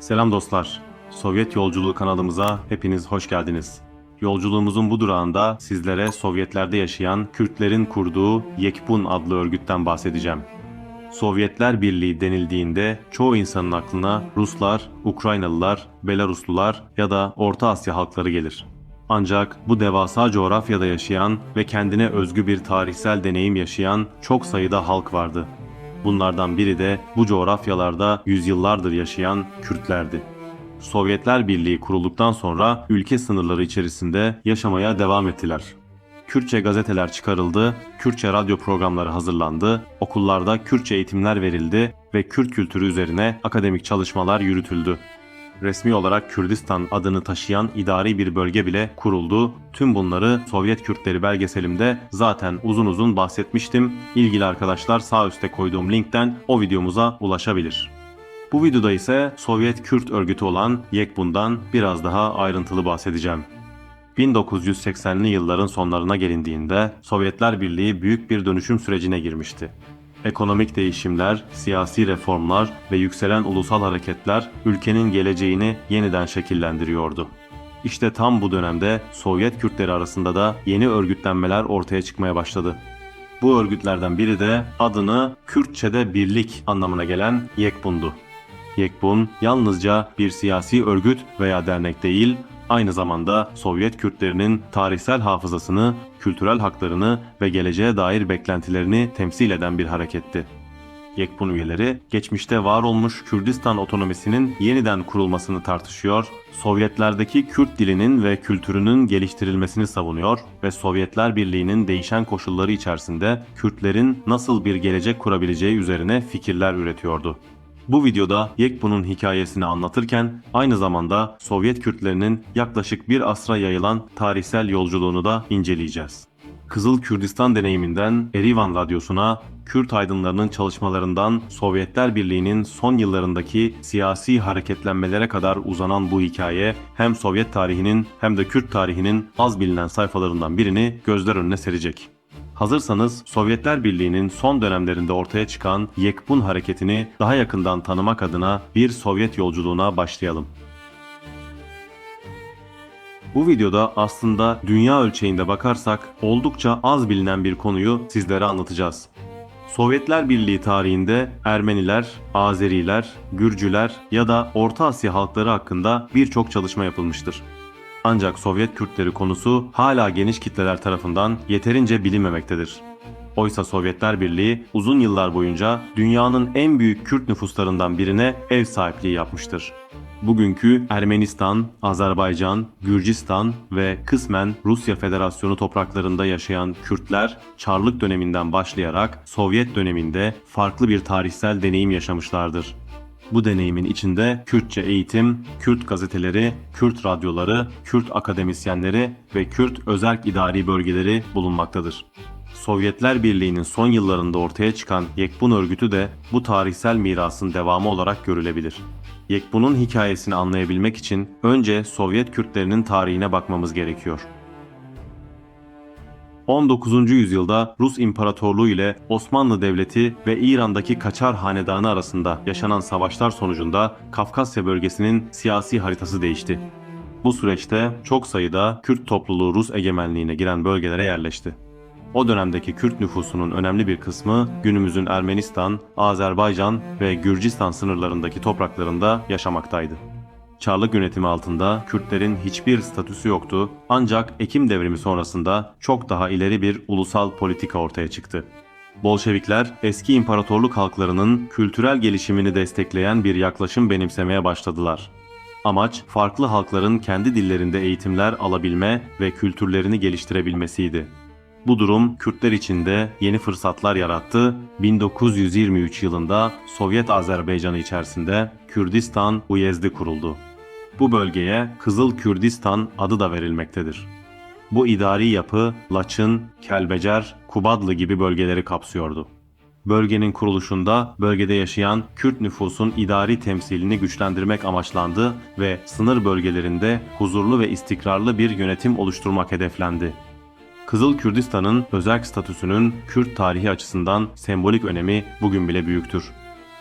Selam dostlar. Sovyet Yolculuğu kanalımıza hepiniz hoş geldiniz. Yolculuğumuzun bu durağında sizlere Sovyetlerde yaşayan Kürtlerin kurduğu Yekbun adlı örgütten bahsedeceğim. Sovyetler Birliği denildiğinde çoğu insanın aklına Ruslar, Ukraynalılar, Belaruslular ya da Orta Asya halkları gelir. Ancak bu devasa coğrafyada yaşayan ve kendine özgü bir tarihsel deneyim yaşayan çok sayıda halk vardı. Bunlardan biri de bu coğrafyalarda yüzyıllardır yaşayan Kürtlerdi. Sovyetler Birliği kurulduktan sonra ülke sınırları içerisinde yaşamaya devam ettiler. Kürtçe gazeteler çıkarıldı, Kürtçe radyo programları hazırlandı, okullarda Kürtçe eğitimler verildi ve Kürt kültürü üzerine akademik çalışmalar yürütüldü. Resmi olarak Kürdistan adını taşıyan idari bir bölge bile kuruldu. Tüm bunları Sovyet Kürtleri belgeselimde zaten uzun uzun bahsetmiştim. İlgili arkadaşlar sağ üstte koyduğum linkten o videomuza ulaşabilir. Bu videoda ise Sovyet Kürt örgütü olan Yekbun'dan biraz daha ayrıntılı bahsedeceğim. 1980'li yılların sonlarına gelindiğinde Sovyetler Birliği büyük bir dönüşüm sürecine girmişti. Ekonomik değişimler, siyasi reformlar ve yükselen ulusal hareketler ülkenin geleceğini yeniden şekillendiriyordu. İşte tam bu dönemde Sovyet Kürtleri arasında da yeni örgütlenmeler ortaya çıkmaya başladı. Bu örgütlerden biri de adını Kürtçe'de birlik anlamına gelen Yekbun'du. Yekbun yalnızca bir siyasi örgüt veya dernek değil, aynı zamanda Sovyet Kürtlerinin tarihsel hafızasını, kültürel haklarını ve geleceğe dair beklentilerini temsil eden bir hareketti. Yekbun üyeleri geçmişte var olmuş Kürdistan otonomisinin yeniden kurulmasını tartışıyor, Sovyetlerdeki Kürt dilinin ve kültürünün geliştirilmesini savunuyor ve Sovyetler Birliği'nin değişen koşulları içerisinde Kürtlerin nasıl bir gelecek kurabileceği üzerine fikirler üretiyordu. Bu videoda Yekbun'un hikayesini anlatırken aynı zamanda Sovyet Kürtlerinin yaklaşık bir asra yayılan tarihsel yolculuğunu da inceleyeceğiz. Kızıl Kürdistan deneyiminden Erivan Radyosu'na, Kürt aydınlarının çalışmalarından Sovyetler Birliği'nin son yıllarındaki siyasi hareketlenmelere kadar uzanan bu hikaye hem Sovyet tarihinin hem de Kürt tarihinin az bilinen sayfalarından birini gözler önüne serecek. Hazırsanız Sovyetler Birliği'nin son dönemlerinde ortaya çıkan Yekbun hareketini daha yakından tanımak adına bir Sovyet yolculuğuna başlayalım. Bu videoda aslında dünya ölçeğinde bakarsak oldukça az bilinen bir konuyu sizlere anlatacağız. Sovyetler Birliği tarihinde Ermeniler, Azeriler, Gürcüler ya da Orta Asya halkları hakkında birçok çalışma yapılmıştır. Ancak Sovyet Kürtleri konusu hala geniş kitleler tarafından yeterince bilinmemektedir. Oysa Sovyetler Birliği uzun yıllar boyunca dünyanın en büyük Kürt nüfuslarından birine ev sahipliği yapmıştır. Bugünkü Ermenistan, Azerbaycan, Gürcistan ve kısmen Rusya Federasyonu topraklarında yaşayan Kürtler, Çarlık döneminden başlayarak Sovyet döneminde farklı bir tarihsel deneyim yaşamışlardır. Bu deneyimin içinde Kürtçe eğitim, Kürt gazeteleri, Kürt radyoları, Kürt akademisyenleri ve Kürt özerk idari bölgeleri bulunmaktadır. Sovyetler Birliği'nin son yıllarında ortaya çıkan Yekbun örgütü de bu tarihsel mirasın devamı olarak görülebilir. Yekbun'un hikayesini anlayabilmek için önce Sovyet Kürtlerinin tarihine bakmamız gerekiyor. 19. yüzyılda Rus İmparatorluğu ile Osmanlı Devleti ve İran'daki Kaçar Hanedanı arasında yaşanan savaşlar sonucunda Kafkasya bölgesinin siyasi haritası değişti. Bu süreçte çok sayıda Kürt topluluğu Rus egemenliğine giren bölgelere yerleşti. O dönemdeki Kürt nüfusunun önemli bir kısmı günümüzün Ermenistan, Azerbaycan ve Gürcistan sınırlarındaki topraklarında yaşamaktaydı. Çarlık yönetimi altında Kürtlerin hiçbir statüsü yoktu, ancak Ekim devrimi sonrasında çok daha ileri bir ulusal politika ortaya çıktı. Bolşevikler eski imparatorluk halklarının kültürel gelişimini destekleyen bir yaklaşım benimsemeye başladılar. Amaç farklı halkların kendi dillerinde eğitimler alabilme ve kültürlerini geliştirebilmesiydi. Bu durum Kürtler için de yeni fırsatlar yarattı. 1923 yılında Sovyet Azerbaycanı içerisinde Kürdistan Uyezdi kuruldu. Bu bölgeye Kızıl Kürdistan adı da verilmektedir. Bu idari yapı Laçın, Kelbecer, Kubadlı gibi bölgeleri kapsıyordu. Bölgenin kuruluşunda bölgede yaşayan Kürt nüfusun idari temsilini güçlendirmek amaçlandı ve sınır bölgelerinde huzurlu ve istikrarlı bir yönetim oluşturmak hedeflendi. Kızıl Kürdistan'ın özerk statüsünün Kürt tarihi açısından sembolik önemi bugün bile büyüktür.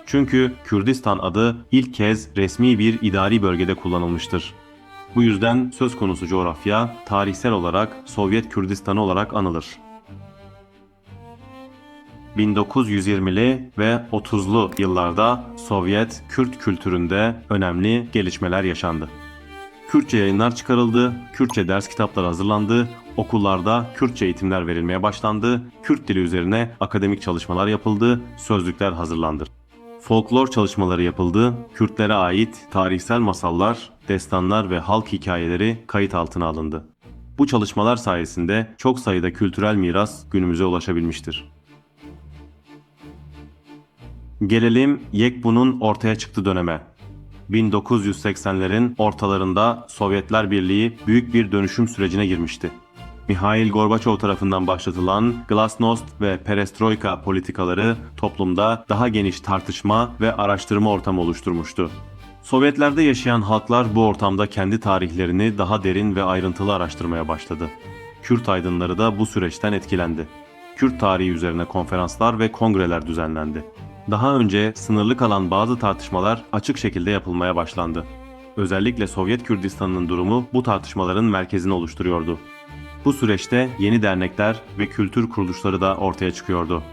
Çünkü Kürdistan adı ilk kez resmi bir idari bölgede kullanılmıştır. Bu yüzden söz konusu coğrafya tarihsel olarak Sovyet Kürdistanı olarak anılır. 1920'li ve 30'lu yıllarda Sovyet Kürt kültüründe önemli gelişmeler yaşandı. Kürtçe yayınlar çıkarıldı, Kürtçe ders kitapları hazırlandı, okullarda Kürtçe eğitimler verilmeye başlandı, Kürt dili üzerine akademik çalışmalar yapıldı, sözlükler hazırlandı. Folklor çalışmaları yapıldı, Kürtlere ait tarihsel masallar, destanlar ve halk hikayeleri kayıt altına alındı. Bu çalışmalar sayesinde çok sayıda kültürel miras günümüze ulaşabilmiştir. Gelelim Yekbun'un ortaya çıktığı döneme. 1980'lerin ortalarında Sovyetler Birliği büyük bir dönüşüm sürecine girmişti. Mihail Gorbaçov tarafından başlatılan Glasnost ve Perestroika politikaları toplumda daha geniş tartışma ve araştırma ortamı oluşturmuştu. Sovyetlerde yaşayan halklar bu ortamda kendi tarihlerini daha derin ve ayrıntılı araştırmaya başladı. Kürt aydınları da bu süreçten etkilendi. Kürt tarihi üzerine konferanslar ve kongreler düzenlendi. Daha önce sınırlı kalan bazı tartışmalar açık şekilde yapılmaya başlandı. Özellikle Sovyet Kürdistan'ın durumu bu tartışmaların merkezini oluşturuyordu. Bu süreçte yeni dernekler ve kültür kuruluşları da ortaya çıkıyordu.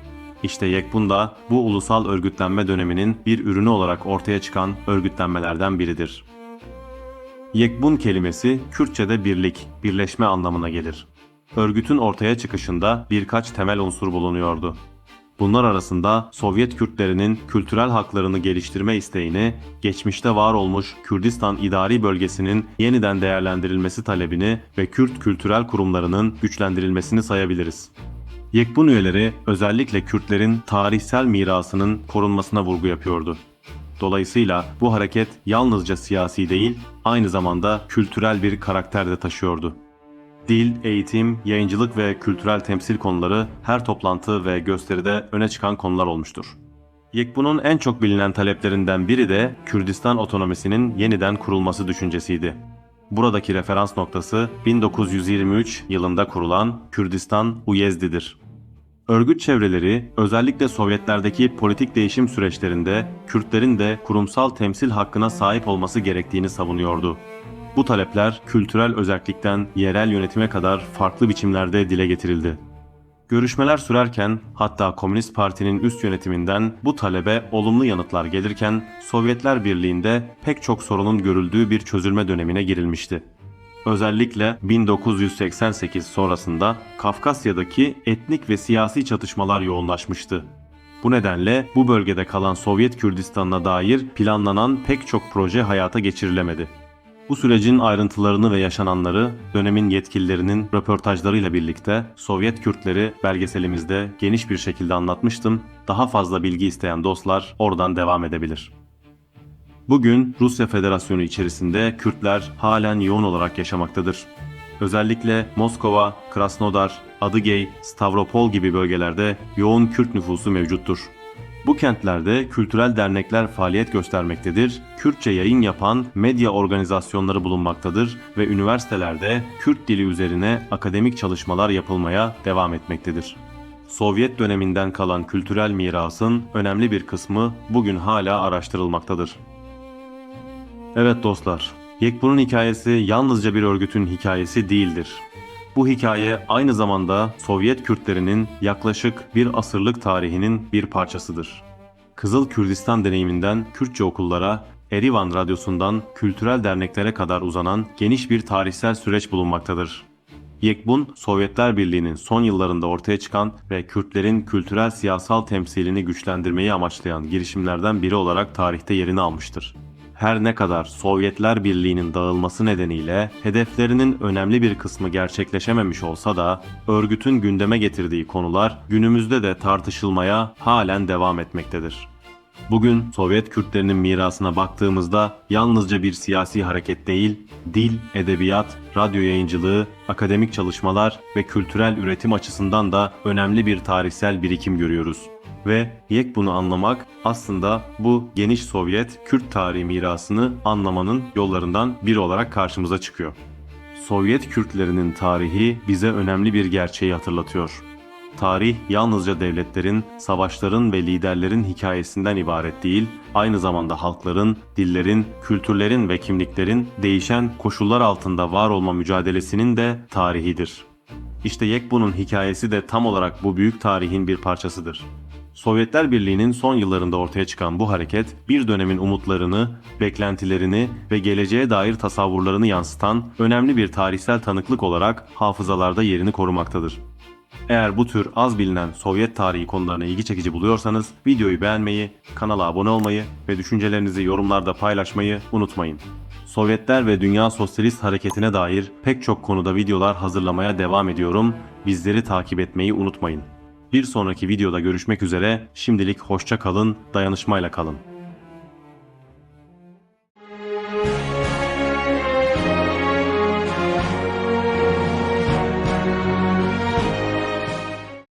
İşte Yekbun da bu ulusal örgütlenme döneminin bir ürünü olarak ortaya çıkan örgütlenmelerden biridir. Yekbun kelimesi Kürtçe'de birlik, birleşme anlamına gelir. Örgütün ortaya çıkışında birkaç temel unsur bulunuyordu. Bunlar arasında Sovyet Kürtlerinin kültürel haklarını geliştirme isteğini, geçmişte var olmuş Kürdistan İdari Bölgesi'nin yeniden değerlendirilmesi talebini ve Kürt kültürel kurumlarının güçlendirilmesini sayabiliriz. Yekbun üyeleri özellikle Kürtlerin tarihsel mirasının korunmasına vurgu yapıyordu. Dolayısıyla bu hareket yalnızca siyasi değil, aynı zamanda kültürel bir karakter de taşıyordu. Dil, eğitim, yayıncılık ve kültürel temsil konuları her toplantı ve gösteride öne çıkan konular olmuştur. Yekbun'un en çok bilinen taleplerinden biri de Kürdistan otonomisinin yeniden kurulması düşüncesiydi. Buradaki referans noktası 1923 yılında kurulan Kürdistan Uyezdi'dir. Örgüt çevreleri özellikle Sovyetlerdeki politik değişim süreçlerinde Kürtlerin de kurumsal temsil hakkına sahip olması gerektiğini savunuyordu. Bu talepler kültürel özellikten yerel yönetime kadar farklı biçimlerde dile getirildi. Görüşmeler sürerken hatta Komünist Parti'nin üst yönetiminden bu talebe olumlu yanıtlar gelirken Sovyetler Birliği'nde pek çok sorunun görüldüğü bir çözülme dönemine girilmişti. Özellikle 1988 sonrasında Kafkasya'daki etnik ve siyasi çatışmalar yoğunlaşmıştı. Bu nedenle bu bölgede kalan Sovyet Kürdistan'ına dair planlanan pek çok proje hayata geçirilemedi. Bu sürecin ayrıntılarını ve yaşananları dönemin yetkililerinin röportajlarıyla birlikte Sovyet Kürtleri belgeselimizde geniş bir şekilde anlatmıştım. Daha fazla bilgi isteyen dostlar oradan devam edebilir. Bugün Rusya Federasyonu içerisinde Kürtler halen yoğun olarak yaşamaktadır. Özellikle Moskova, Krasnodar, Adıgey, Stavropol gibi bölgelerde yoğun Kürt nüfusu mevcuttur. Bu kentlerde kültürel dernekler faaliyet göstermektedir, Kürtçe yayın yapan medya organizasyonları bulunmaktadır ve üniversitelerde Kürt dili üzerine akademik çalışmalar yapılmaya devam etmektedir. Sovyet döneminden kalan kültürel mirasın önemli bir kısmı bugün hala araştırılmaktadır. Evet dostlar, Yekbun'un hikayesi yalnızca bir örgütün hikayesi değildir. Bu hikaye aynı zamanda Sovyet Kürtlerinin yaklaşık bir asırlık tarihinin bir parçasıdır. Kızıl Kürdistan deneyiminden Kürtçe okullara, Erivan Radyosu'ndan kültürel derneklere kadar uzanan geniş bir tarihsel süreç bulunmaktadır. Yekbun, Sovyetler Birliği'nin son yıllarında ortaya çıkan ve Kürtlerin kültürel siyasal temsilini güçlendirmeyi amaçlayan girişimlerden biri olarak tarihte yerini almıştır. Her ne kadar Sovyetler Birliği'nin dağılması nedeniyle hedeflerinin önemli bir kısmı gerçekleşememiş olsa da örgütün gündeme getirdiği konular günümüzde de tartışılmaya halen devam etmektedir. Bugün Sovyet Kürtlerinin mirasına baktığımızda yalnızca bir siyasi hareket değil, dil, edebiyat, radyo yayıncılığı, akademik çalışmalar ve kültürel üretim açısından da önemli bir tarihsel birikim görüyoruz. Ve Yekbun'u anlamak aslında bu geniş Sovyet Kürt tarihi mirasını anlamanın yollarından biri olarak karşımıza çıkıyor. Sovyet Kürtlerinin tarihi bize önemli bir gerçeği hatırlatıyor. Tarih yalnızca devletlerin, savaşların ve liderlerin hikayesinden ibaret değil, aynı zamanda halkların, dillerin, kültürlerin ve kimliklerin değişen koşullar altında var olma mücadelesinin de tarihidir. İşte Yekbun'un hikayesi de tam olarak bu büyük tarihin bir parçasıdır. Sovyetler Birliği'nin son yıllarında ortaya çıkan bu hareket, bir dönemin umutlarını, beklentilerini ve geleceğe dair tasavvurlarını yansıtan önemli bir tarihsel tanıklık olarak hafızalarda yerini korumaktadır. Eğer bu tür az bilinen Sovyet tarihi konularına ilgi çekici buluyorsanız videoyu beğenmeyi, kanala abone olmayı ve düşüncelerinizi yorumlarda paylaşmayı unutmayın. Sovyetler ve Dünya Sosyalist Hareketi'ne dair pek çok konuda videolar hazırlamaya devam ediyorum. Bizleri takip etmeyi unutmayın. Bir sonraki videoda görüşmek üzere. Şimdilik hoşça kalın, dayanışmayla kalın.